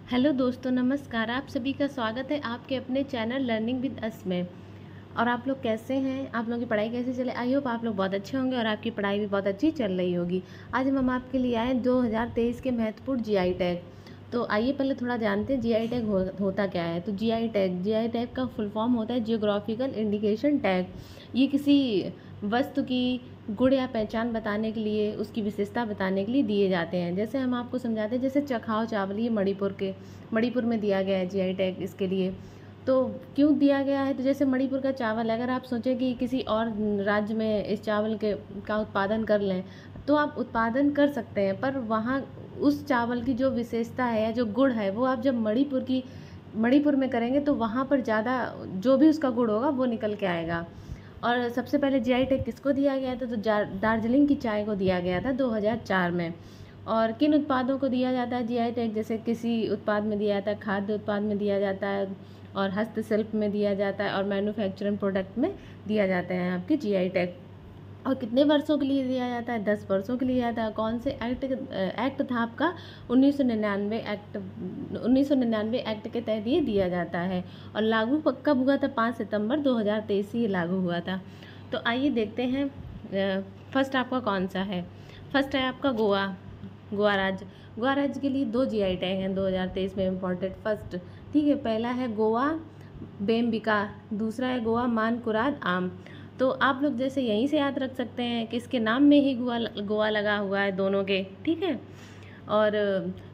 Hello दोस्तों, नमस्कार। आप सभी का स्वागत है आपके अपने चैनल लर्निंग विद अस में। और आप लोग कैसे हैं? आप लोगों की पढ़ाई कैसे चले? आई होप आप लोग बहुत अच्छे होंगे और आपकी पढ़ाई भी बहुत अच्छी चल रही होगी। आज हम आपके लिए आए 2023 के महत्वपूर्ण जीआई टैग। तो आइए पहले थोड़ा जानते हैं जीआई टैग होता क्या है। तो जीआई टैग का फुल फॉर्म होता है जियोग्राफिकल इंडिकेशन टैग। ये किसी वस्तु की गुण या पहचान बताने के लिए, उसकी विशेषता बताने के लिए दिए जाते हैं। जैसे हम आपको समझाते हैं, जैसे चखाव चावल, ये मणिपुर में दिया गया है जीआई टैग इसके लिए। तो क्यों दिया गया है? तो जैसे मणिपुर का चावल, अगर आप सोचें कि किसी और राज्य में इस चावल के का उत्पादन कर लें, तो आप उत्पादन कर सकते हैं, पर वहाँ उस चावल की जो विशेषता है या जो गुण है, वो आप जब मणिपुर में करेंगे तो वहाँ पर ज़्यादा जो भी उसका गुण होगा वो निकल के आएगा। और सबसे पहले जीआई टैग किसको दिया गया था? तो दार्जिलिंग की चाय को दिया गया था 2004 में। और किन उत्पादों को दिया जाता है जीआई टैग? जैसे किसी उत्पाद में दिया जाता है, खाद्य उत्पाद में दिया जाता है, और हस्तशिल्प में दिया जाता है, और मैन्युफैक्चरिंग प्रोडक्ट में दिया जाता है आपके जीआई टैग। और कितने वर्षों के लिए दिया जाता है? 10 वर्षों के लिए दिया जाता है। कौन से एक्ट था आपका? 1999 एक्ट के तहत ये दिया जाता है। और लागू कब हुआ था? 5 सितंबर 2023 से ये लागू हुआ था। तो आइए देखते हैं फर्स्ट आपका कौन सा है। फर्स्ट है आपका गोवा राज्य के लिए 2 जीआई टैग हैं 2023 में इम्पोर्टेंट। फर्स्ट, ठीक है, पहला है गोवा बेम्बिका, दूसरा है गोवा मानकुराद आम। तो आप लोग जैसे यहीं से याद रख सकते हैं कि इसके नाम में ही गोवा लगा हुआ है दोनों के, ठीक है। और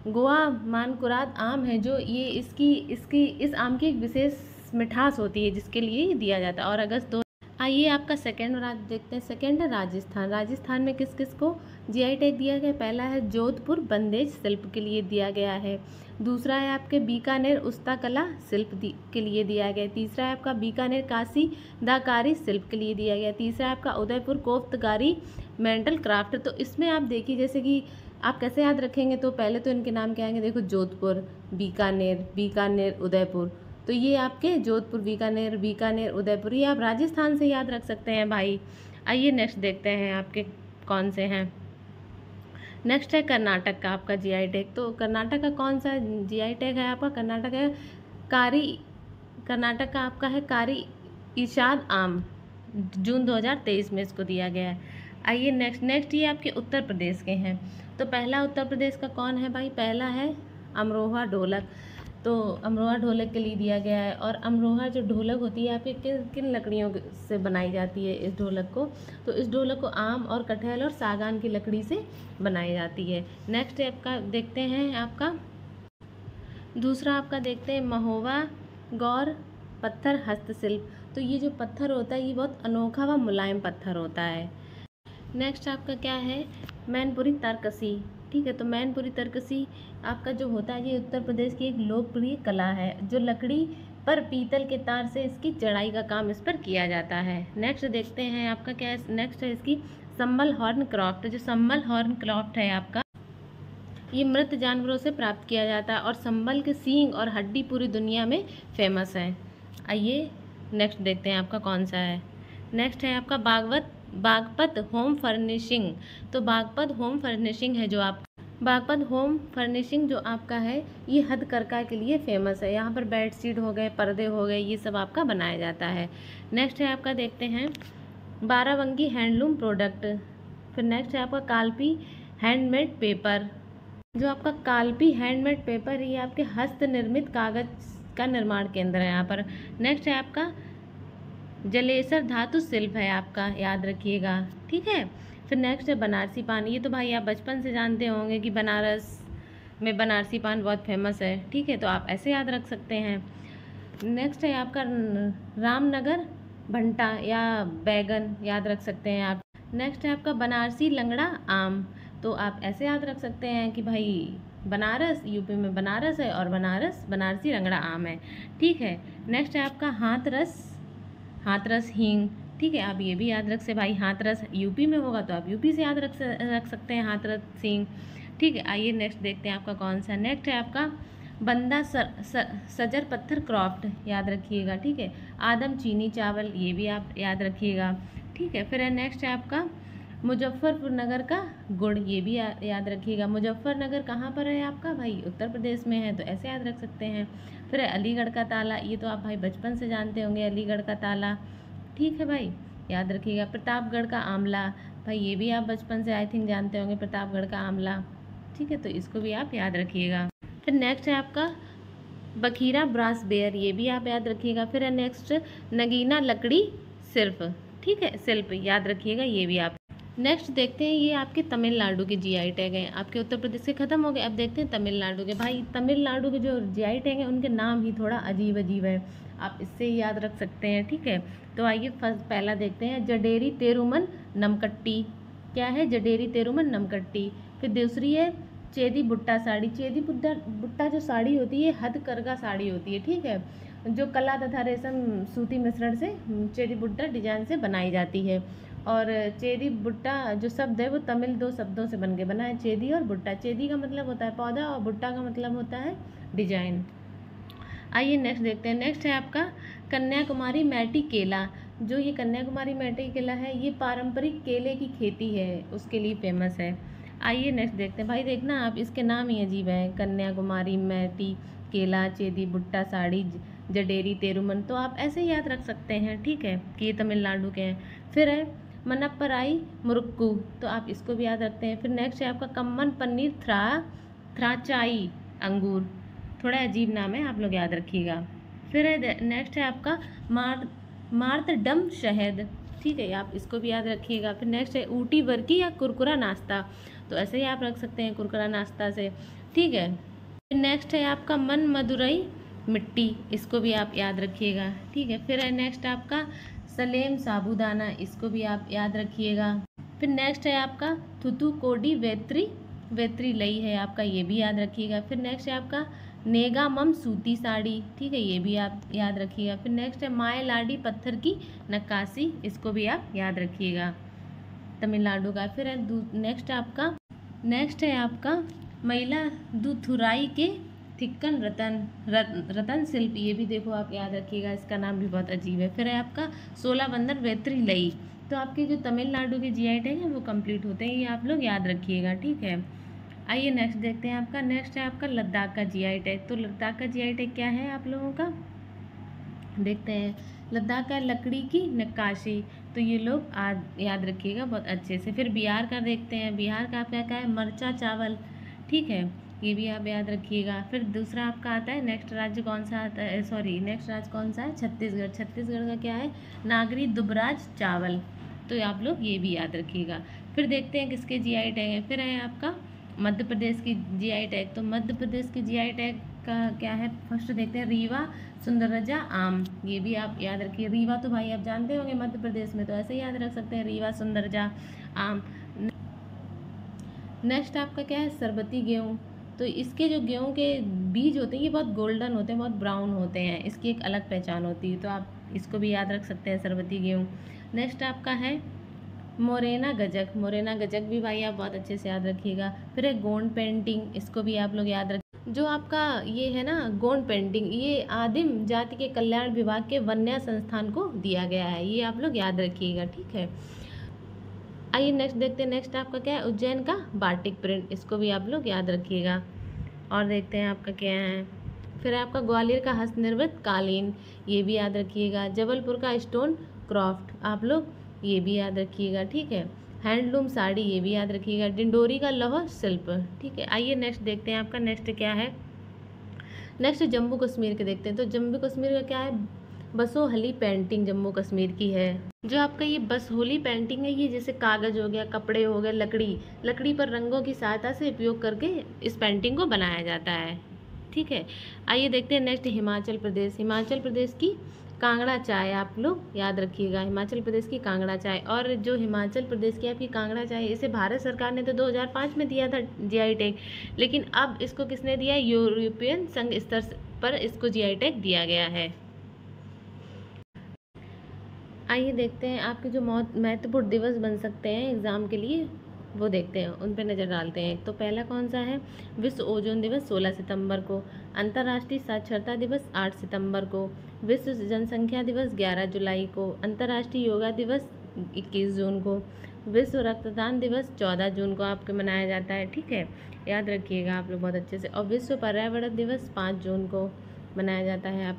गोवा मानकुराद आम है जो ये इस आम की एक विशेष मिठास होती है, जिसके लिए ही दिया जाता है। और आइए आपका सेकंड राज्य देखते हैं। सेकंड है राजस्थान में किस किस को जीआई टैग दिया गया? पहला है जोधपुर बंदेज शिल्प के लिए दिया गया है। दूसरा है आपके बीकानेर उस्ताकला शिल्प के लिए दिया गया। तीसरा है आपका बीकानेर काशी दाकारी शिल्प के लिए दिया गया। तीसरा है आपका उदयपुर कोफ्तकारी मेंटल क्राफ्ट। तो इसमें आप देखिए, जैसे कि आप कैसे याद रखेंगे, तो पहले तो इनके नाम क्या आएंगे? देखो, जोधपुर, बीकानेर, उदयपुर। तो ये आपके जोधपुर, बीकानेर, उदयपुर, ये आप राजस्थान से याद रख सकते हैं भाई। आइए नेक्स्ट देखते हैं आपके कौन से हैं। नेक्स्ट है कर्नाटक का आपका जीआई टैग। तो कर्नाटक का कौन सा जीआई टैग है आपका? कर्नाटक का आपका है कारी इशाद आम। जून 2023 में इसको दिया गया है। आइए नेक्स्ट ये आपके उत्तर प्रदेश के हैं। तो पहला उत्तर प्रदेश का कौन है भाई? पहला है अमरोहा ढोलक। तो अमरोहा ढोलक के लिए दिया गया है। और अमरोहा जो ढोलक होती है आपके किन किन लकड़ियों से बनाई जाती है इस ढोलक को? तो इस ढोलक को आम और कटहल और सागवान की लकड़ी से बनाई जाती है। नेक्स्ट आपका देखते हैं, आपका दूसरा आपका देखते हैं महोबा गौर पत्थर हस्तशिल्प। तो ये जो पत्थर होता है ये बहुत अनोखा व मुलायम पत्थर होता है। नेक्स्ट आपका क्या है? मैनपुरी तरकसी, ठीक है। तो मैनपुरी तरकसी आपका जो होता है, ये उत्तर प्रदेश की एक लोकप्रिय कला है, जो लकड़ी पर पीतल के तार से इसकी चढ़ाई का काम इस पर किया जाता है। नेक्स्ट देखते हैं आपका क्या है। नेक्स्ट है इसकी संबल हॉर्न क्राफ्ट। जो संबल हॉर्न क्राफ्ट है आपका, ये मृत जानवरों से प्राप्त किया जाता है, और संबल के सींग और हड्डी पूरी दुनिया में फेमस है। आइए नेक्स्ट देखते हैं आपका कौन सा है। नेक्स्ट है आपका बागपत होम फर्निशिंग। तो बागपत होम फर्निशिंग है जो आप बागपत होम फर्निशिंग जो आपका है, ये हथकरघा के लिए फेमस है। यहाँ पर बेडशीट हो गए, पर्दे हो गए, ये सब आपका बनाया जाता है। नेक्स्ट है आपका देखते हैं बाराबंकी हैंडलूम प्रोडक्ट। फिर नेक्स्ट है आपका कालपी हैंडमेड पेपर। जो आपका कालपी हैंडमेड पेपर, ये आपके हस्त निर्मित कागज का निर्माण केंद्र है यहाँ पर। नेक्स्ट है आपका जलेसर धातु शिल्प है आपका, याद रखिएगा, ठीक है। फिर नेक्स्ट है बनारसी पान। ये तो भाई आप बचपन से जानते होंगे कि बनारस में बनारसी पान बहुत फेमस है, ठीक है, तो आप ऐसे याद रख सकते हैं। नेक्स्ट है आपका रामनगर भंटा या बैगन, याद रख सकते हैं आप। नेक्स्ट है आपका बनारसी लंगड़ा आम। तो आप ऐसे याद रख सकते हैं कि भाई बनारस, यूपी में बनारस है, और बनारसी लंगड़ा आम है, ठीक है। नेक्स्ट है आपका हाथरस हींग, ठीक है, आप ये भी याद रख से भाई, हाथरस यूपी में होगा तो आप यूपी से याद रख सकते हैं हाथरस हींग, ठीक है। आइए नेक्स्ट देखते हैं आपका कौन सा। नेक्स्ट है आपका बंदा सजर पत्थर क्राफ्ट, याद रखिएगा, ठीक है। आदम चीनी चावल, ये भी आप याद रखिएगा, ठीक है। फिर है नेक्स्ट है आपका मुजफ्फरपुर नगर का गुड़, ये भी याद रखिएगा। मुजफ्फरनगर कहाँ पर है आपका भाई? उत्तर प्रदेश में है, तो ऐसे याद रख सकते हैं। फिर अलीगढ़ का ताला, ये तो आप भाई बचपन से जानते होंगे, अलीगढ़ का ताला, ठीक है भाई, याद रखिएगा। प्रतापगढ़ का आमला, भाई ये भी आप बचपन से आई थिंक जानते होंगे, प्रतापगढ़ का आमला, ठीक है, तो इसको भी आप याद रखिएगा। फिर नेक्स्ट है आपका बखीरा ब्रास बेयर, ये भी आप याद रखिएगा। फिर है नेक्स्ट नगीना लकड़ी शिल्प, ठीक है, शिल्प याद रखिएगा, ये भी आप। नेक्स्ट देखते हैं, ये आपके तमिलनाडु के जीआई टैग हैं। आपके उत्तर प्रदेश के खत्म हो गए, अब देखते हैं तमिलनाडु के। भाई तमिलनाडु के जो जीआई टैग हैं उनके नाम ही थोड़ा अजीब अजीब है, आप इससे ही याद रख सकते हैं, ठीक है। तो आइए पहला देखते हैं, जडेरी तेरुमन नमकट्टी, क्या है? जडेरी तेरुमन नमकट्टी। फिर दूसरी है चेदी बुट्टा साड़ी। चेदी बुट्टा जो साड़ी होती है हथकरघा साड़ी होती है, ठीक है, जो कला तथा रेशम सूती मिश्रण से चेदी बुट्टा डिजाइन से बनाई जाती है। और चेदी बुट्टा जो शब्द है वो तमिल 2 शब्दों से बन के बना है, चेदी और बुट्टा। चेदी का मतलब होता है पौधा और बुट्टा का मतलब होता है डिजाइन। आइए नेक्स्ट देखते हैं, नेक्स्ट है आपका कन्याकुमारी मैटी केला। जो ये कन्याकुमारी मैटी केला है ये पारंपरिक केले की खेती है, उसके लिए फेमस है। आइए नेक्स्ट देखते हैं, भाई देखना आप इसके नाम ही अजीब हैं, कन्याकुमारी मैटी केला, चेदी बुट्टा साड़ी, जडेरी तेरुमन, तो आप ऐसे ही याद रख सकते हैं, ठीक है, कि ये तमिलनाडु के हैं। फिर है मनप्पराई मुरुक्कू, तो आप इसको भी याद रखते हैं। फिर नेक्स्ट है आपका कम्मन पन्नीर थ्राचाई अंगूर, थोड़ा अजीब नाम है, आप लोग याद रखिएगा। फिर है नेक्स्ट है आपका मार्तडम शहद, ठीक है, आप इसको भी याद रखिएगा। फिर नेक्स्ट है ऊटी बर्की या कुरकुरा नाश्ता, तो ऐसे ही आप रख सकते हैं कुरकुरा नाश्ता से, ठीक है। फिर नेक्स्ट है आपका मन मदुरई मिट्टी, इसको भी आप याद रखिएगा, ठीक है। फिर है नेक्स्ट आपका सलेम साबूदाना, इसको भी आप याद रखिएगा। फिर नेक्स्ट है आपका थुथुकोडी वेत्री लई है आपका, ये भी याद रखिएगा। फिर नेक्स्ट है आपका नेगामम सूती साड़ी, ठीक है, ये भी आप याद रखिएगा। फिर नेक्स्ट है माय लाडी पत्थर की नक्काशी, इसको भी आप याद रखिएगा, तमिलनाडु का। फिर है नेक्स्ट है आपका महिला दुथुराई के थिक्कन रतन शिल्प, ये भी देखो आप याद रखिएगा, इसका नाम भी बहुत अजीब है। फिर है आपका 16 बंदर वेत्री लई, तो आपके जो तमिलनाडु के जीआई टैग हैं वो कंप्लीट होते हैं, ये आप लोग याद रखिएगा, ठीक है। आइए नेक्स्ट देखते हैं, आपका नेक्स्ट है आपका लद्दाख का जीआई टैग। तो लद्दाख का जीआई टैग क्या है आप लोगों का, देखते हैं। लद्दाख का लकड़ी की नक्काशी, तो ये लोग याद रखिएगा बहुत अच्छे से। फिर बिहार का देखते हैं, बिहार का आपका क्या है, मरचा चावल, ठीक है, ये भी आप याद रखिएगा। फिर दूसरा आपका आता है, नेक्स्ट राज्य कौन सा आता है, सॉरी नेक्स्ट राज्य कौन सा है, छत्तीसगढ़। छत्तीसगढ़ का क्या है, नागरी दुबराज चावल, तो आप लोग ये भी याद रखिएगा। फिर देखते हैं किसके जीआई टैग है। फिर है आपका मध्य प्रदेश की जीआई टैग। तो मध्य प्रदेश की जीआई टैग का क्या है, फर्स्ट देखते हैं, रीवा सुंदरजा आम, ये भी आप याद रखिए। रीवा तो भाई आप जानते होंगे मध्य प्रदेश में, तो ऐसे ही याद रख सकते हैं, रीवा सुंदरजा आम। नेक्स्ट आपका क्या है, सरबती गेहूँ। तो इसके जो गेहूँ के बीज होते हैं ये बहुत गोल्डन होते हैं, बहुत ब्राउन होते हैं, इसकी एक अलग पहचान होती है, तो आप इसको भी याद रख सकते हैं, सरबती गेहूँ। नेक्स्ट आपका है मोरेना गजक। मोरेना गजक भी भाई आप बहुत अच्छे से याद रखिएगा। फिर है गोंड पेंटिंग, इसको भी आप लोग याद रख। जो आपका ये है ना गोंड पेंटिंग, ये आदिम जाति के कल्याण विभाग के वन्या संस्थान को दिया गया है, ये आप लोग याद रखिएगा, ठीक है। आइए नेक्स्ट देखते हैं, नेक्स्ट आपका क्या है, उज्जैन का बाटिक प्रिंट, इसको भी आप लोग याद रखिएगा। और देखते हैं आपका क्या है, फिर आपका ग्वालियर का हस्तनिर्मित कालीन, ये भी याद रखिएगा। जबलपुर का स्टोन क्राफ्ट, आप लोग ये भी याद रखिएगा, ठीक है। हैंडलूम साड़ी, ये भी याद रखिएगा। डिंडोरी का लौह शिल्प, ठीक है। आइए नेक्स्ट देखते हैं, आपका नेक्स्ट क्या है, नेक्स्ट जम्मू कश्मीर के देखते हैं। तो जम्मू कश्मीर का क्या है, बसोहली पेंटिंग जम्मू कश्मीर की है। जो आपका ये बसोहली पेंटिंग है, ये जैसे कागज़ हो गया, कपड़े हो गए, लकड़ी पर रंगों की सहायता से उपयोग करके इस पेंटिंग को बनाया जाता है, ठीक है। आइए देखते हैं नेक्स्ट हिमाचल प्रदेश। हिमाचल प्रदेश की कांगड़ा चाय, आप लोग याद रखिएगा, हिमाचल प्रदेश की कांगड़ा चाय। और जो हिमाचल प्रदेश की आपकी कांगड़ा चाय, इसे भारत सरकार ने तो 2005 में दिया था जीआई टैग, लेकिन अब इसको किसने दिया, यूरोपियन संघ स्तर पर इसको जीआई टैग दिया गया है। आइए देखते हैं आपके जो महत्वपूर्ण दिवस बन सकते हैं एग्ज़ाम के लिए, वो देखते हैं, उन पर नज़र डालते हैं। तो पहला कौन सा है, विश्व ओजोन दिवस 16 सितंबर को, अंतर्राष्ट्रीय साक्षरता दिवस 8 सितंबर को, विश्व जनसंख्या दिवस 11 जुलाई को, अंतर्राष्ट्रीय योगा दिवस 21 जून को, विश्व रक्तदान दिवस 14 जून को आपके मनाया जाता है, ठीक है, याद रखिएगा आप लोग बहुत अच्छे से। और विश्व पर्यावरण दिवस 5 जून को मनाया जाता है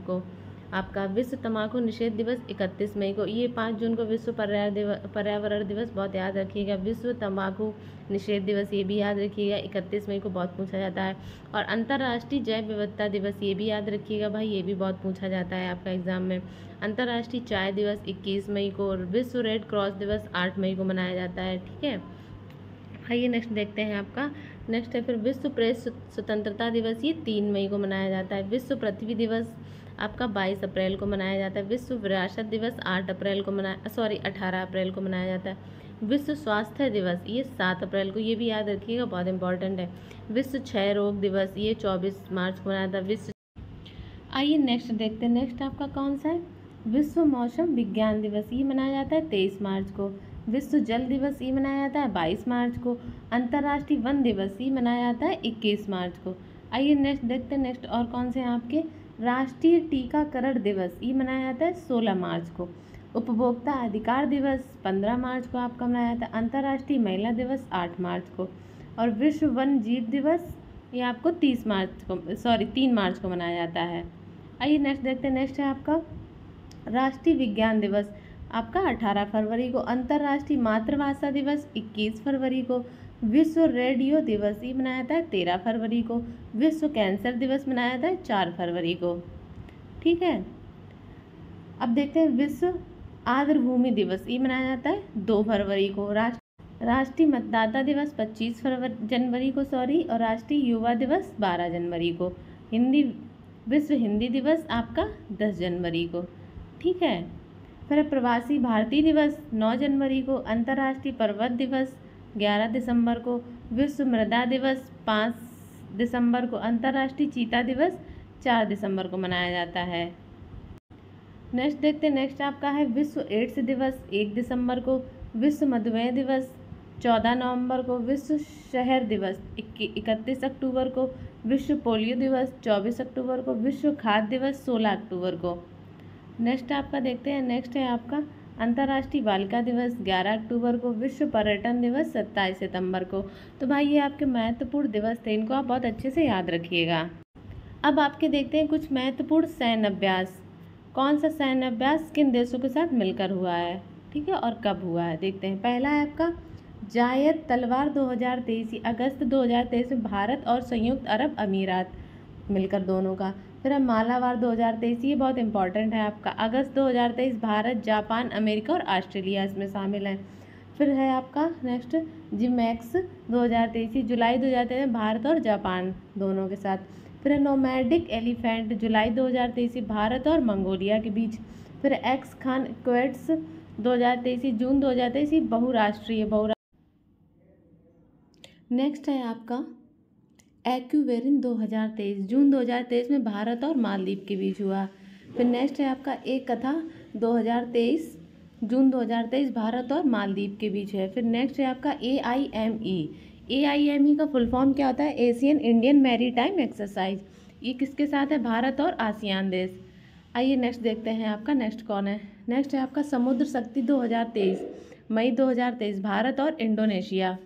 आपका विश्व तंबाकू निषेध दिवस 31 मई को, ये 5 जून को विश्व पर्यावरण दिवस, बहुत याद रखिएगा। विश्व तंबाकू निषेध दिवस ये भी याद रखिएगा, 31 मई को बहुत पूछा जाता है। और अंतर्राष्ट्रीय जैव विविधता दिवस ये भी याद रखिएगा भाई, ये भी बहुत पूछा जाता है आपका एग्जाम में। अंतर्राष्ट्रीय चाय दिवस 21 मई को, और विश्व रेड क्रॉस दिवस 8 मई को मनाया जाता है, ठीक है। आइए नेक्स्ट देखते हैं आपका, नेक्स्ट है फिर विश्व प्रेस स्वतंत्रता दिवस, ये 3 मई को मनाया जाता है। विश्व पृथ्वी दिवस आपका 22 अप्रैल को मनाया जाता है। विश्व विरासत दिवस 18 अप्रैल को मनाया जाता है। विश्व स्वास्थ्य दिवस ये 7 अप्रैल को, ये भी याद रखिएगा, बहुत इंपॉर्टेंट है। विश्व क्षय रोग दिवस ये 24 मार्च को मनाया जाता है। आइए नेक्स्ट देखते हैं, नेक्स्ट आपका कौन सा है, विश्व मौसम विज्ञान दिवस, ये मनाया जाता है 23 मार्च को। विश्व जल दिवस ये मनाया जाता है 22 मार्च को। अंतर्राष्ट्रीय वन दिवस ये मनाया जाता है 21 मार्च को। आइए नेक्स्ट देखते हैं, नेक्स्ट और कौन से हैं आपके, राष्ट्रीय टीकाकरण दिवस ये मनाया जाता है 16 मार्च को। उपभोक्ता अधिकार दिवस 15 मार्च को आपका मनाया जाता है। अंतर्राष्ट्रीय महिला दिवस 8 मार्च को। और विश्व वन जीव दिवस ये आपको 3 मार्च को मनाया जाता है। आइए नेक्स्ट देखते हैं, नेक्स्ट है आपका राष्ट्रीय विज्ञान दिवस आपका 18 फरवरी को। अंतर्राष्ट्रीय मातृभाषा दिवस 21 फरवरी को। विश्व रेडियो दिवस ये मनाया जाता है 13 फरवरी को। विश्व कैंसर दिवस मनाया जाता है 4 फरवरी को, ठीक है। अब देखते हैं विश्व आर्द्रभूमि दिवस ये मनाया जाता है 2 फरवरी को। राष्ट्रीय मतदाता दिवस 25 जनवरी को और राष्ट्रीय युवा दिवस 12 जनवरी को। विश्व हिंदी दिवस आपका 10 जनवरी को, ठीक है। फिर प्रवासी भारतीय दिवस 9 जनवरी को। अंतर्राष्ट्रीय पर्वत दिवस 11 दिसंबर को। विश्व मृदा दिवस 5 दिसंबर को। अंतर्राष्ट्रीय चीता दिवस 4 दिसंबर को मनाया जाता है। नेक्स्ट देखते हैं, नेक्स्ट आपका है विश्व एड्स दिवस 1 दिसंबर को। विश्व मधुमेह दिवस 14 नवंबर को। विश्व शहर दिवस 31 अक्टूबर को। विश्व पोलियो दिवस 24 अक्टूबर को। विश्व खाद्य दिवस 16 अक्टूबर को। नेक्स्ट आपका देखते हैं, नेक्स्ट है आपका अंतर्राष्ट्रीय बालिका दिवस 11 अक्टूबर को। विश्व पर्यटन दिवस 27 सितंबर को। तो भाई ये आपके महत्वपूर्ण दिवस थे, इनको आप बहुत अच्छे से याद रखिएगा। अब आपके देखते हैं कुछ महत्वपूर्ण सैन्य अभ्यास, कौन सा सैन्य अभ्यास किन देशों के साथ मिलकर हुआ है, ठीक है, और कब हुआ है देखते हैं। पहला है आपका जायद तलवार 2023, अगस्त 2023 में भारत और संयुक्त अरब अमीरात मिलकर दोनों का। फिर है मालाबार 2023, ये बहुत इंपॉर्टेंट है आपका, अगस्त 2023 भारत, जापान, अमेरिका और ऑस्ट्रेलिया इसमें शामिल हैं। फिर है आपका नेक्स्ट जिमैक्स 2023, जुलाई 2023 में भारत और जापान दोनों के साथ। फिर है नोमैडिक एलिफेंट जुलाई 2023 भारत और मंगोलिया के बीच। फिर एक्स खान क्वेट्स 2023 जून 2023 बहुराष्ट्रीय। नेक्स्ट है आपका एक्यूवेरिन 2023 जून 2023 में भारत और मालदीव के बीच हुआ। फिर नेक्स्ट है आपका एक कथा 2023 जून 2023 भारत और मालदीव के बीच है। फिर नेक्स्ट है आपका AIME का फुल फॉर्म क्या होता है, एशियन इंडियन मैरीटाइम एक्सरसाइज, ये किसके साथ है, भारत और आसियान देश। आइए नेक्स्ट देखते हैं आपका नेक्स्ट कौन है, नेक्स्ट है आपका समुद्र शक्ति 2023 मई 2023 भारत और इंडोनेशिया।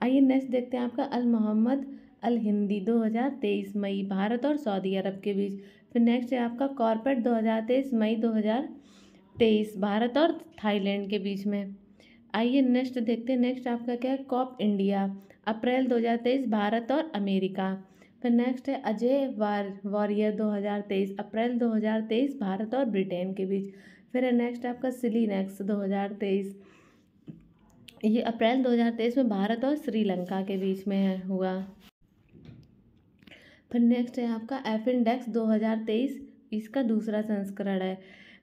आइए नेक्स्ट देखते हैं आपका अल मोहम्मद अल हिंदी 2023 मई भारत और सऊदी अरब के बीच। फिर नेक्स्ट है आपका कॉर्पेट 2023 मई 2023 भारत और थाईलैंड के बीच में। आइए नेक्स्ट देखते हैं, नेक्स्ट आपका क्या है, कॉप इंडिया अप्रैल 2023 भारत और अमेरिका। फिर नेक्स्ट है अजय वॉरियर 2023 अप्रैल 2023 भारत और ब्रिटेन के बीच। फिर है नेक्स्ट आपका सिलीनेक्स 2023, ये अप्रैल 2023 में भारत और श्रीलंका के बीच में हुआ। फिर नेक्स्ट है आपका एफिनडेक्स 2023, इसका दूसरा संस्करण है,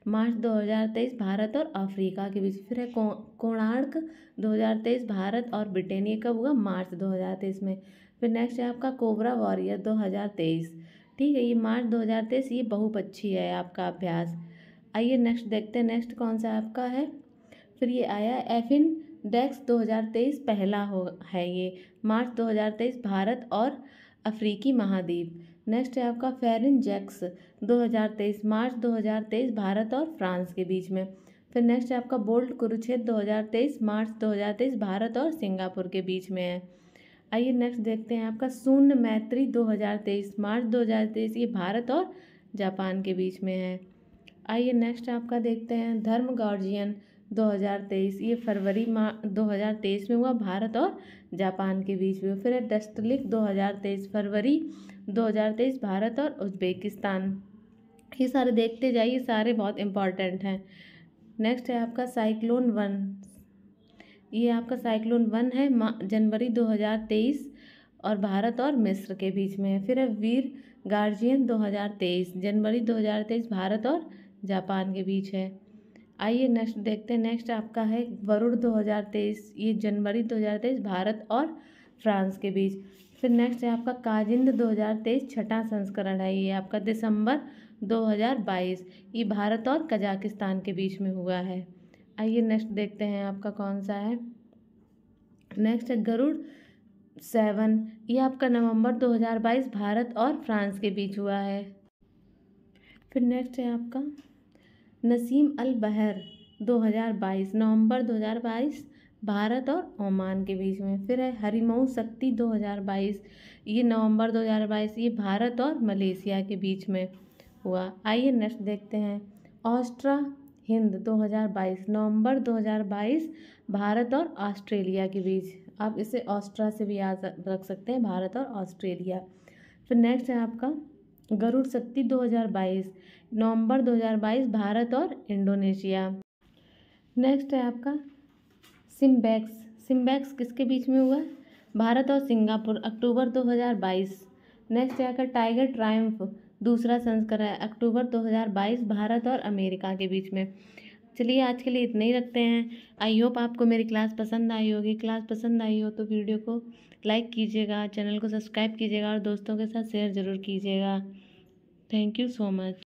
मार्च 2023 भारत और अफ्रीका के बीच। फिर है कोणार्क 2023 भारत और ब्रिटेन, ये कब हुआ, मार्च 2023 में। फिर नेक्स्ट है आपका कोबरा वॉरियर 2023, ठीक है, ये मार्च 2023, ये बहुपक्षीय है आपका अभ्यास। आइए नेक्स्ट देखते हैं, नेक्स्ट कौन सा आपका है, फिर ये आया एफिनडेक्स 2023 पहला है ये, मार्च 2023 भारत और अफ्रीकी महाद्वीप। नेक्स्ट है आपका फेरिनजेक्स 2023 मार्च 2023 भारत और फ्रांस के बीच में। फिर नेक्स्ट है आपका बोल्ट कुरुक्षेत्र 2023 मार्च 2023 भारत और सिंगापुर के बीच में है। आइए नेक्स्ट देखते हैं आपका शून्य मैत्री 2023 मार्च 2023, ये भारत और जापान के बीच में है। आइए नेक्स्ट आपका देखते हैं धर्म गार्जियन 2023, ये फरवरी 2023 में हुआ, भारत और जापान के बीच में। फिर है डस्टलिक 2023 फरवरी 2023 भारत और उज्बेकिस्तान। ये सारे देखते जाइए, सारे बहुत इंपॉर्टेंट हैं। नेक्स्ट है आपका साइक्लोन 1, ये आपका साइक्लोन 1 है जनवरी 2023 और भारत और मिस्र के बीच में है। फिर है वीर गार्जियन 2023 जनवरी 2023 भारत और जापान के बीच है। आइए नेक्स्ट देखते हैं, नेक्स्ट आपका है वरुण 2023, ये जनवरी 2023 भारत और फ्रांस के बीच। फिर नेक्स्ट है आपका काजिंद 2023 छठा संस्करण है, ये आपका दिसंबर 2022, ये भारत और कजाकिस्तान के बीच में हुआ है। आइए नेक्स्ट देखते हैं आपका कौन सा है। नेक्स्ट है गरुड़ 7, ये आपका नवंबर 2022 भारत और फ्रांस के बीच हुआ है। फिर नेक्स्ट है आपका नसीम अल बहर 2022 नवंबर 2022 भारत और ओमान के बीच में। फिर है हरिमऊ शक्ति 2022, ये नवंबर 2022, ये भारत और मलेशिया के बीच में हुआ। आइए नेक्स्ट देखते हैं ऑस्ट्रा हिंद 2022 नवंबर 2022 भारत और ऑस्ट्रेलिया के बीच। आप इसे ऑस्ट्रा से भी याद रख सकते हैं, भारत और ऑस्ट्रेलिया। फिर नेक्स्ट है आपका गरुड़ शक्ति 2022 नवंबर 2022 भारत और इंडोनेशिया। नेक्स्ट है आपका सिम्बैक्स किसके बीच में हुआ? भारत और सिंगापुर अक्टूबर 2022। नेक्स्ट है आपका टाइगर ट्रायम्फ दूसरा संस्करण है अक्टूबर 2022 भारत और अमेरिका के बीच में। चलिए आज के लिए इतना ही रखते हैं। आई होप आपको मेरी क्लास पसंद आई होगी। क्लास पसंद आई हो तो वीडियो को लाइक कीजिएगा, चैनल को सब्सक्राइब कीजिएगा और दोस्तों के साथ शेयर ज़रूर कीजिएगा। Thank you so much.